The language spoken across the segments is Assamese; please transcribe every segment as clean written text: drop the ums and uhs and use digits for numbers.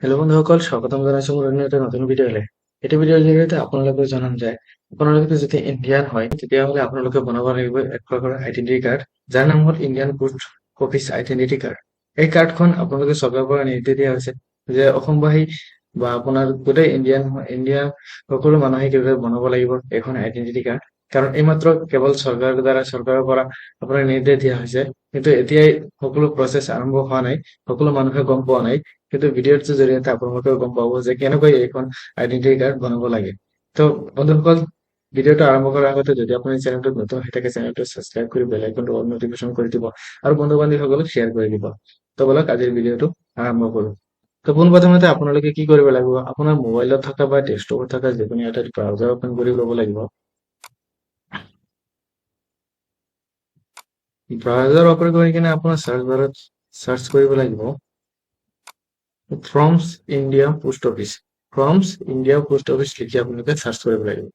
হেল্ল' বন্ধুসকল, স্বাগতম জনাইছো মোৰ অন্য এটা নতুন ভিডিঅ'লৈ। এইটো ভিডিঅ'ৰ জৰিয়তে আপোনালোকক জনাম যে আপোনালোকে যদি ইণ্ডিয়ান হয় তেতিয়াহ'লে আপোনালোকে বনাব লাগিব এক প্ৰকাৰৰ আইডেন্টিটি কাৰ্ড, যাৰ নাম হ'ল Indian post office identity card. এই কাৰ্ডখন আপোনালোকে চৰকাৰৰ পৰা নিৰ্দেশ দিয়া হৈছে যে অসমবাসী বা আপোনাৰ গোটেই ইণ্ডিয়াৰ সকলো মানুহে কেৱল বনাব লাগিব এখন আইডেন্টিটি কাৰ্ড। কাৰণ এইমাত্ৰ কেৱল চৰকাৰৰ পৰা আপোনাৰ নিৰ্দেশ দিয়া হৈছে, কিন্তু এতিয়াই সকলো প্ৰচেছ আৰম্ভ হোৱা নাই, সকলো মানুহে গম পোৱা নাই। কিন্তু ভিডিঅ'টোৰ জৰিয়তে আপোনালোকেও গম পাব যে কেনেকৈ এইখন আইডেন্টিটি কাৰ্ড বনাব লাগে। তো বন্ধুসকল, ভিডিঅ'টো আৰম্ভ কৰাৰ আগতে যদি আপুনি চেনেলটোত নতুন হৈ থাকে, চেনেলটো ছাবস্ক্ৰাইব কৰি বেল আইকনটো অল নটিফিকেশ্যন কৰি দিব আৰু বন্ধু বান্ধৱীসকলক শ্বেয়াৰ কৰি দিব। তো বলক আজিৰ ভিডিঅ'টো আৰম্ভ কৰোঁ। তো পোনপ্ৰথমতে আপোনালোকে কি কৰিব লাগিব, আপোনাৰ মোবাইলত থকা বা ডেস্কটপত থকা যিকোনো এটা ব্ৰাউজাৰ অপেন কৰি ল'ব লাগিব। ব্ৰাউজাৰ অপেন কৰি কিনে আপোনাৰ চাৰ্চ বাৰত চাৰ্চ কৰিব লাগিব forms India post office. Forms India post office লিখি আপোনালোকে চাৰ্চ কৰিব লাগিব।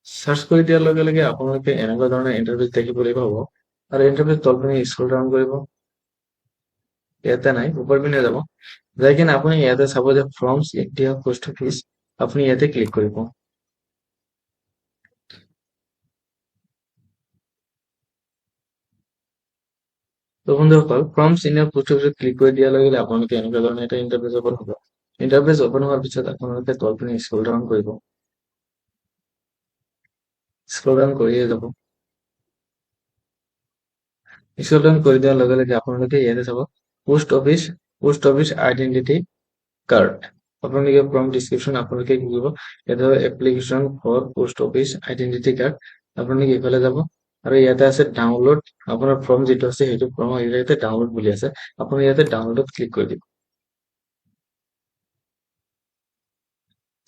চাৰ্চ কৰি দিয়াৰ লগে লগে আপোনালোকে এনেকুৱা ধৰণৰ ইণ্টাৰফেচ দেখিবলৈ পাব আৰু ইণ্টাৰফেচ তলপিনে স্ক্ৰল ডাউন কৰিব। ইয়াতে নাই, ওপৰ পিনে যাব, যাই কিনে আপুনি ইয়াতে চাব যে ফ্ৰমছ ইণ্ডিয়া পোষ্ট অফিচ, আপুনি ইয়াতে ক্লিক কৰিব। তো বন্ধুসকল, ফ্ৰমছ ইণ্ডিয়া পোষ্ট অফিচত ক্লিক কৰি দিয়াৰ লগে লগে আপোনালোকে এনেকুৱা ধৰণৰ এটা ইণ্টাৰফেচ ওপেন হ'ব। ইণ্টাৰফেচ ওপেন হোৱাৰ পিছত আপোনালোকে তলপিনে স্ক্ৰল ডাউন কৰিব। স্ক্ৰল ডাউন কৰিয়ে যাব। স্ক্ৰল ডাউন কৰি দিয়াৰ লগে লগে আপোনালোকে ইয়াতে sub post office identity card. আপোনালোকে ফ্ৰম ডিছক্ৰিপশ্যন আপোনালোকে কি কৰিব, ইয়াতে application for post office identity card, আপোনালোকে এইফালে যাব আৰু ইয়াতে আছে ডাউনলোড। আপোনাৰ ফৰ্ম যিটো আছে সেইটো ফৰ্ম ইয়াতে ডাউনলোড বুলি আছে, আপুনি ইয়াতে ডাউনলোডত ক্লিক কৰি দিব।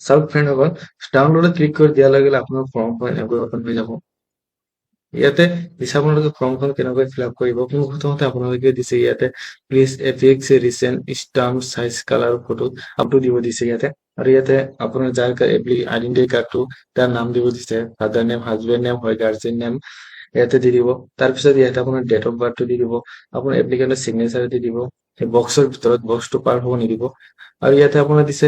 চাওক ফ্ৰেণ্ডসকল, ডাউনলোডত ক্লিক কৰি দিয়াৰ লগে লগে আপোনাৰ ফৰ্মখন এনেকৈ ওপেন হৈ যাব। ইয়াতে দিছে আপোনালোকে ফৰ্মখন কেনেকৈ ফিল আপ কৰিব। প্ৰথমতে আপোনালোকে দিছে ইয়াতে please affix recent stamp size colour photo আপটো দিব দিছে ইয়াতে। আৰু ইয়াতে আপোনাৰ যাৰ আইডেন্টিটি কাৰ্ডটো তাৰ নাম দিব দিছে, ফাদাৰ নেম, হাজবেণ্ড নেম হয়, গাৰ্জেন নেম ইয়াতে দি দিব। তাৰপিছত ইয়াতে আপোনাৰ ডেট অফ বাৰ্থটো দি দিব, আপোনাৰ এপ্লিকেণ্টৰ চিগনেচাৰ দি দিব। সেই বক্সৰ ভিতৰত বক্সটো পাৰ হ'ব নিদিব। আৰু ইয়াতে আপোনাৰ দিছে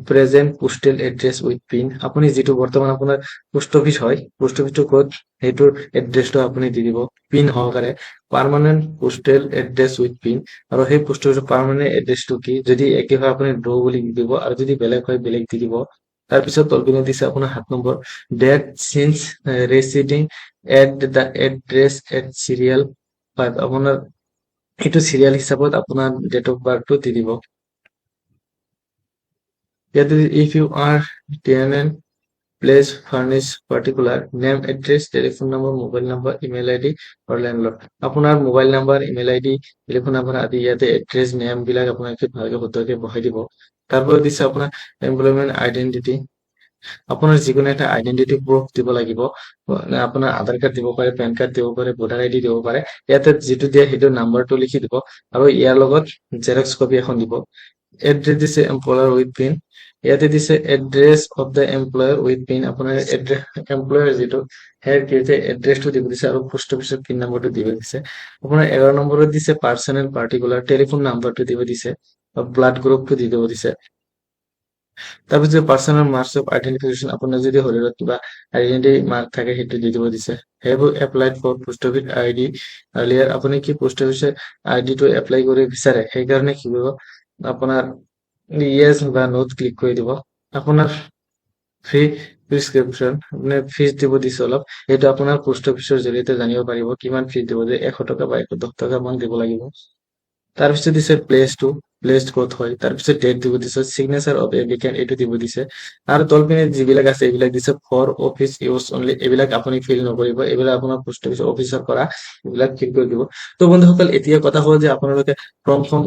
present postal address with pin. আপুনি যিটো বৰ্তমান আপোনাৰ পোষ্ট অফিচ হয়, পোষ্ট অফিচটো ক'ত সেইটোৰ এড্ৰেছটো আপুনি দি দিব পিন সহকাৰে, permanent postal address with pin. আৰু সেই পোষ্ট অফিচৰ পাৰ্মানেণ্ট এড্ৰেছটো কি, যদি একে হয় আপুনি ড্ৰ বুলি দি দিব, আৰু যদি বেলেগ হয় বেলেগ দি দিব। তাৰপিছত তলপিনে দিছে আপোনাৰ 7 নম্বৰ date since residing at the address at serial 5। আপোনাৰ এইটো চিৰিয়েল হিচাপত আপোনাৰ ডেট অফ বাৰ্থটো দি দিব। ইয়াতে if you are tenant please furnish particular name, address, telephone number, mobile number, email ID আৰু লেণ্ডলৰ্ড। আপোনাৰ mobile number, email ID, telephone number আদি ইয়াতে এড্ৰেছ নেম বিলাক আপোনালোকে ভালকে শুদ্ধকে বহাই দিব। তাৰপৰা দিছে আপোনাৰ এমপ্লয়মেণ্ট আইডেন্টিটি। আপোনাৰ যিকোনো এটা আইডেন্টিটি প্ৰুফ দিব লাগিব। আপোনাৰ আধাৰ কাৰ্ড দিব পাৰে, পেন কাৰ্ড দিব পাৰে, ভোটাৰ আইডি দিব পাৰে। ইয়াতে যিটো দিয়ে সেইটো নাম্বাৰটো লিখি দিব আৰু ইয়াৰ লগত জেৰক্স কপি এখন দিব। এড্ৰেছ দিছে এমপ্লয়াৰ উইথ পিন। ইয়াতে দিছে address of the employer with pin. আপোনাৰ এমপ্লয়াৰ যিটো সেই এড্ৰেছটো দিব দিছে আৰু পোষ্ট অফিচৰ পিন নম্বৰটো দিব দিছে। আপোনাৰ 11 নম্বৰত দিছে পাৰ্চনেল পাৰ্টিকুলাৰ, টেলিফোন নাম্বাৰটো দিব দিছে, ব্লাড গ্ৰুপটো দি দিব দিছে। তাৰপিছত পাৰ্চনেল মাৰ্কছ অফ আইডেন্টিফিকেশ্যন, আপোনাৰ যদি শৰীৰত কিবা আইডেন্টিটি মাৰ্ক থাকে সেইটো দি দিব দিছে। সেইবোৰ applied for post office ID earlier. আপুনি কি পোষ্ট অফিচৰ আইডিটো এপ্লাই কৰিব বিচাৰে, সেইকাৰণে কি কৰিব, আপোনাৰ ইয়েছ বা নোট ক্লিক কৰি দিব। আপোনাৰ ফ্ৰী প্ৰিছক্ৰিপশ্যন, মানে ফিজ দিব দিছে অলপ, সেইটো আপোনাৰ পোষ্ট অফিচৰ জৰিয়তে জানিব পাৰিব কিমান ফিজ দিব, যে 100 টকা বা 110 টকা মান দিব লাগিব। তাৰপিছত দিছে প্লেচ ক'ত হয়, তাৰপিছত ডেট দিব দিছে, চিগনেচাৰ অফ এপ্লিকেণ্ট এইটো দিব দিছে। আৰু তলপিনে যিবিলাক আছে এইবিলাক দিছে ফৰ অফিচ ইউজ অনলি। এইবিলাক আপুনি ফিল নকৰিব, এইবিলাক আপোনাৰ পোষ্ট অফিচৰ পৰা এইবিলাক ফিল কৰি দিব। তো বন্ধুসকল, এতিয়া কথা হ'ল যে আপোনালোকে ফৰ্মখন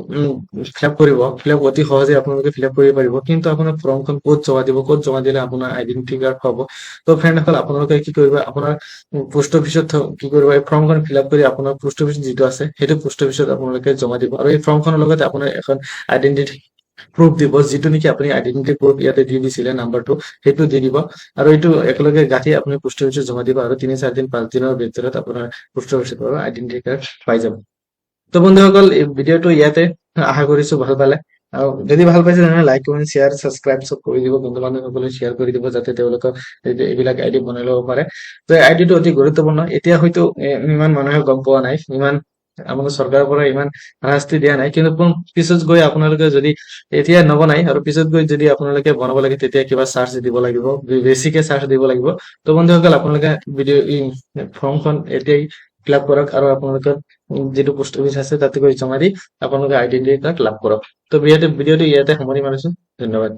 ফিল আপ কৰিব, অতি সহজে আপোনালোকে ফিল আপ কৰিব পাৰিব। কিন্তু আপোনাৰ ফৰ্মখন ক'ত জমা দিব, ক'ত জমা দিলে আপোনাৰ আইডেন্টিটি কাৰ্ড পাব। তো ফ্ৰেণ্ডসকল, আপোনালোকে কি কৰিব, আপোনাৰ পোষ্ট অফিচত কি কৰিব, এই ফৰ্মখন ফিল আপ কৰি আপোনাৰ পোষ্ট অফিচ যিটো আছে সেইটো পোষ্ট অফিচত আপোনালোকে জমা দিব। আৰু এই ফৰ্মখনৰ লগতে আপোনাৰ এখন আইডেন্টিটি প্ৰুফ দিব, যিটো নেকি আপুনি আইডেন্টিটি প্ৰুফ ইয়াতে দি দিছিলে নাম্বাৰটো, সেইটো দি দিব। আৰু এইটো একেলগে গাঁঠি আপুনি পোষ্ট অফিচত জমা দিব, আৰু 3-4 দিন 5 দিনৰ ভিতৰত আপোনাৰ পোষ্ট অফিচৰ পৰা আইডেন্টিটি কাৰ্ড পাই যাব। তো বন্ধুসকল, এই ভিডিঅ'টো ইয়াতে আশা কৰিছো ভাল পালে। আৰু যদি ভাল পাইছে তেনেহ'লে লাইক কমেণ্ট শ্বেয়াৰ ছাবস্ক্ৰাইব চব কৰি দিব, বন্ধু বান্ধৱীসকলে শ্বেয়াৰ কৰি দিব যাতে তেওঁলোকৰ এইবিলাক আইডি বনাই ল'ব পাৰে। তো আইডিটো অতি গুৰুত্বপূৰ্ণ। এতিয়া হয়তো ইমান মানুহে গম পোৱা নাই, ইমান আমাৰ চৰকাৰৰ পৰা ইমান শাস্তি দিয়া নাই, কিন্তু পিছত গৈ আপোনালোকে যদি এতিয়া নবনাই আৰু পিছত গৈ যদি আপোনালোকে বনাব লাগে তেতিয়া কিবা চাৰ্জ দিব লাগিব, বেছিকে চাৰ্জ দিব লাগিব। তো বন্ধুসকল আপোনালোকে ফৰ্মখন এতিয়াই ফিল আপ কৰক আৰু আপোনালোকৰ যিটো পোষ্ট অফিচ আছে তাতে গৈ জমা দি আপোনালোকে আইডেন্টি কাৰ্ড লাভ কৰক। তো ভিডিঅ'টো ইয়াতে সামৰি মাৰিছো। ধন্যবাদ।